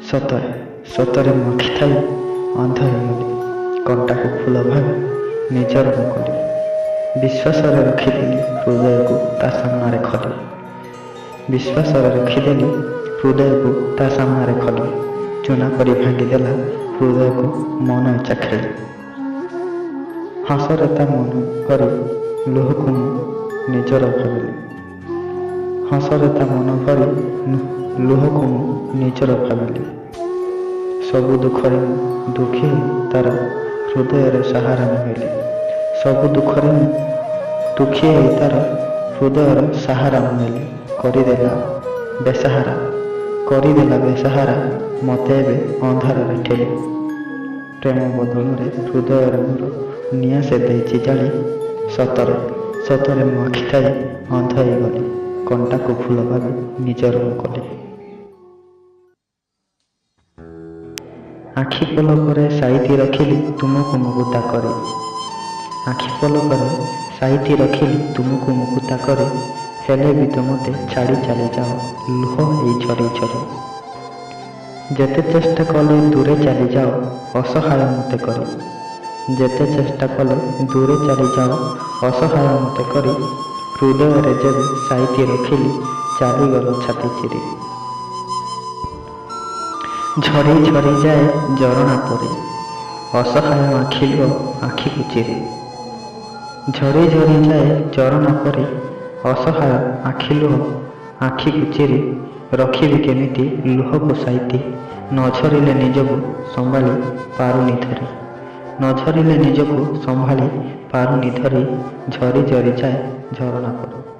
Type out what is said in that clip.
ସତରେ ସତରେ ମୁଁ ଆଖି ଥାଇ ଅନ୍ଧ ହୋଇଗଲି। କଣ୍ଟାକୁ ଫୁଲ ଭାବି ନିଜର ମୁଁ କଲି। ବିଶ୍ୱାସରେ ରଖିଦେଲି ହୃଦୟକୁ ତା ସାମ୍ନାରେ ଖୋଲି। ବିଶ୍ୱାସରେ ରଖିଦେଲି ହୃଦୟକୁ ତା ସାମ୍ନାରେ ଖୋଲି। ଚୁନା କରି ଭାଙ୍ଗିଦେଲା ହୃଦୟକୁ ମନ ଇଚ୍ଛା ଖେଳି। ହସରେ ତା ମନ କରି ଲୁହକୁ ମୁଁ ନିଜର ଭାବିଲି। ହସରେ ତା ମନ ଭରି ଲୁହକୁ ମୁଁ ନିଜର ଭାବିଲି। ସବୁ ଦୁଃଖରେ ମୁଁ ଦୁଃଖୀ ତାର ହୃଦୟରେ ସାହାରା ମୁଁ ହେଲି। ସବୁ ଦୁଃଖରେ ମୁଁ ଦୁଃଖୀ ହୋଇ ତାର ହୃଦୟର ସାହାରା ମୁଁ ହେଲି। କରିଦେଲା ବେସାହାରା ମୋତେ ଏବେ ଅନ୍ଧାରରେ ଠେଲି। ପ୍ରେମ ବଦଳରେ ହୃଦୟରେ ମୋର ନିଆଁ ସେ ଦେଇଛି ଜାଳି। ସତରେ ସତରେ ମୁଁ ଆଖି ଥାଇ ଅନ୍ଧ ହୋଇଗଲି। କଣ୍ଟାକୁ ଫୁଲ ଭାବି ନିଜର ମୁଁ କଲି। ଆଖି ପଲକରେ ସାଇତି ରଖିଲି ତୁମକୁ ମୁକୁତା କରି। ଆଖି ପଲକରେ ସାଇତି ରଖିଲି ତୁମକୁ ମୁକୁତା କରି। ହେଲେ ବି ତ ମୋତେ ଛାଡ଼ି ଚାଲିଯାଅ ଲୁହ ହେଇ ଝରି ଝରି। ଯେତେ ଚେଷ୍ଟା କଲେ ଦୂରେ ଚାଲିଯାଅ ଅସହାୟ ମୋତେ କରି। ଯେତେ ଚେଷ୍ଟା କଲେ ଦୂରେ ଚାଲିଯାଅ ଅସହାୟ ମୋତେ କରି। ହୃଦୟରେ ଯେବେ ସାଇତି ରଖିଲି ଚାଲିଗଲ ଛାତି ଚିରି। ଝରି ଝରି ଯାଏ ଝରଣା ପରି ଅସହାୟ ଆଖି ଲୁହ ଆଖିକୁ ଚିରି। ଝରି ଝରି ଯାଏ ଝରଣା ପରି ଅସହାୟ ଆଖି ଲୁହ ଆଖିକୁ ଚିରି। ରଖିବି କେମିତି ଲୁହକୁ ସାଇତି ନ ଝରିଲେ ନିଜକୁ ସମ୍ଭାଳି ପାରୁନି ଧରି। ନ ଝରିଲେ ନିଜକୁ ସମ୍ଭାଳି ପାରୁନି ଧରି। ଝରି ଝରି ଯାଏ ଝରଣା ପରି।